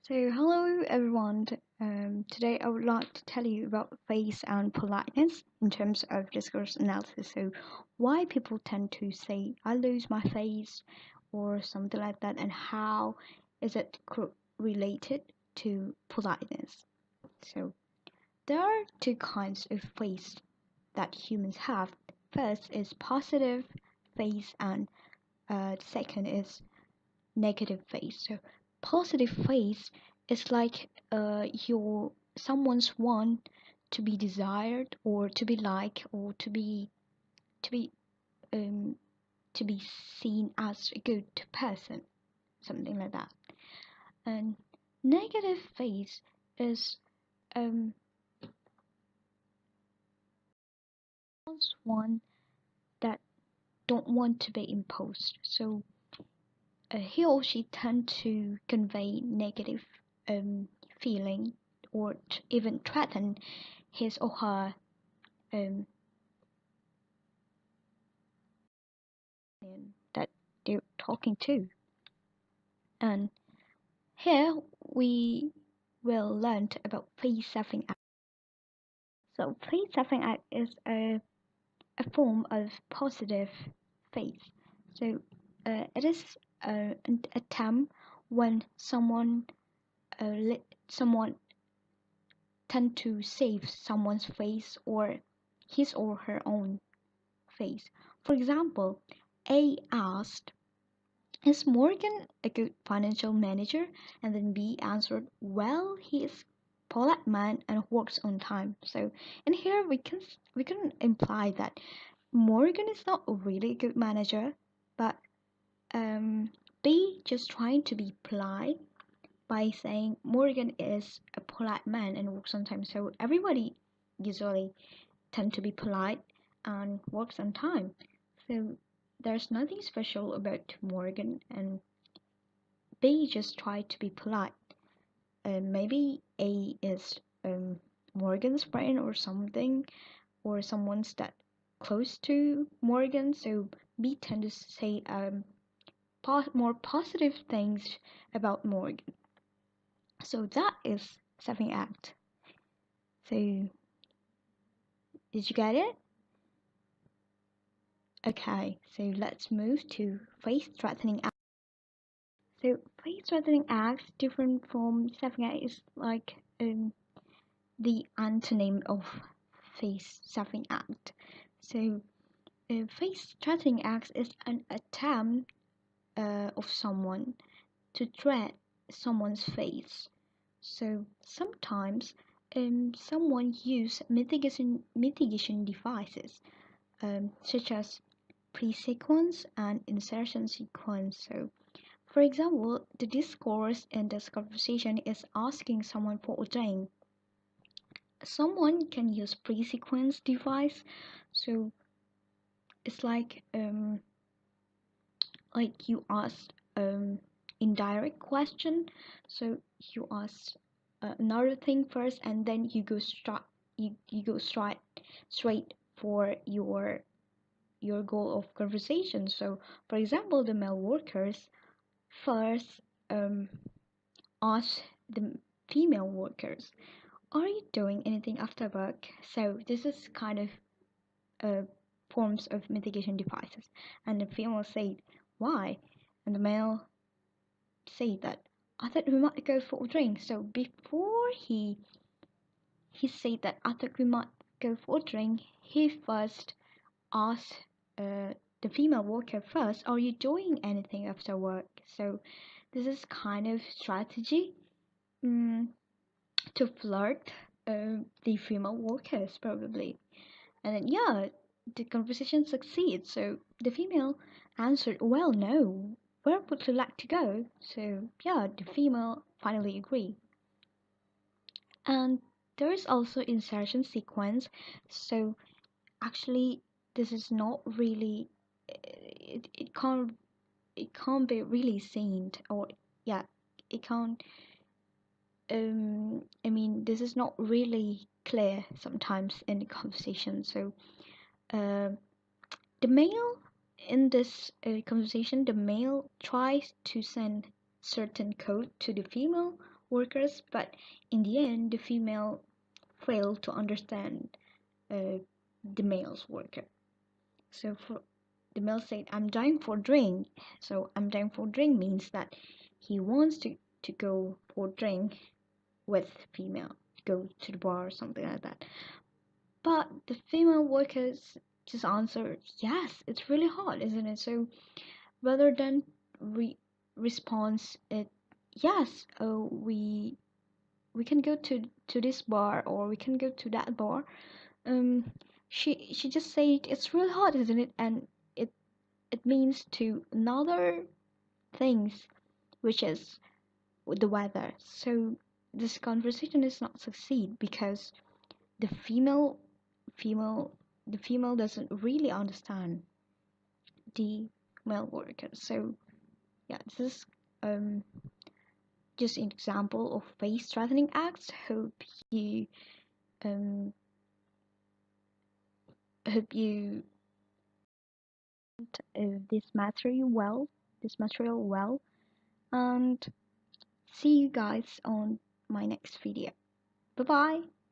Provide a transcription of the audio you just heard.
So, hello everyone. Today I would like to tell you about face and politeness in terms of discourse analysis. So, why people tend to say, I lose my face, or something like that, and how is it related to politeness? So, there are two kinds of face that humans have. First is positive face, and the second is negative face. So positive face is like your someone's want to be desired or to be liked or to be um to be seen as a good person, something like that. And negative face is um someone's one that don't want to be imposed. So he or she tend to convey negative feeling or even threaten his or her um, that they're talking to. And here we will learn about face stuffing act. So face stuffing act is a form of positive face. So it is an attempt when someone tend to save someone's face or his or her own face. For example, A asked, is Morgan a good financial manager? And then B answered, well, he is polite man and works on time. So in here we can imply that Morgan is not really a good manager, but B just trying to be polite by saying Morgan is a polite man and works on time. So everybody usually tend to be polite and works on time. So there's nothing special about Morgan, and B just try to be polite. Maybe A is Morgan's friend or something, or someone's that close to Morgan. So B tend to say more positive things about Morgan. So that is stuffing act. So did you get it? Okay, so let's move to face threatening acts. So face threatening acts different from stuffing act is like the antonym of face stuffing act. So face threatening acts is an attempt of someone to threat someone's face. So sometimes someone use mitigation devices such as pre-sequence and insertion sequence. So for example, the discourse in this conversation is asking someone for a drink. Someone can use pre-sequence device, so it's like you ask indirect question. So you ask another thing first, and then you go straight for your goal of conversation. So for example, the male workers first ask the female workers, are you doing anything after work? So this is kind of forms of mitigation devices. And the female said, why? And the male said that, I thought we might go for a drink. So before he said that I thought we might go for a drink, he first asked the female worker first, are you doing anything after work? So this is kind of strategy to flirt the female workers probably. And then yeah, the conversation succeeds. So the female answered, well, no, where would you like to go? So yeah, the female finally agreed. And there is also insertion sequence. So actually this is not really it can't be really seen, or yeah, it can't I mean, this is not really clear sometimes in the conversation. So uh, the male in this conversation, the male tries to send certain code to the female, workers, but in the end, the female failed to understand uh, the male's worker. So for the male said, "I'm dying for drink." So "I'm dying for drink" means that he wants to go for drink with female, go to the bar or something like that. But the female workers just answered, "Yes, it's really hot, isn't it?" So rather than response it, "Yes, we can go to this bar or we can go to that bar," um she just said, "It's really hot, isn't it?" And it it means to another things, which is the weather. So this conversation is not succeed because the female the female doesn't really understand the male worker. So yeah, this is um just an example of face threatening acts. Um hope you this material well, and see you guys on my next video. Bye bye.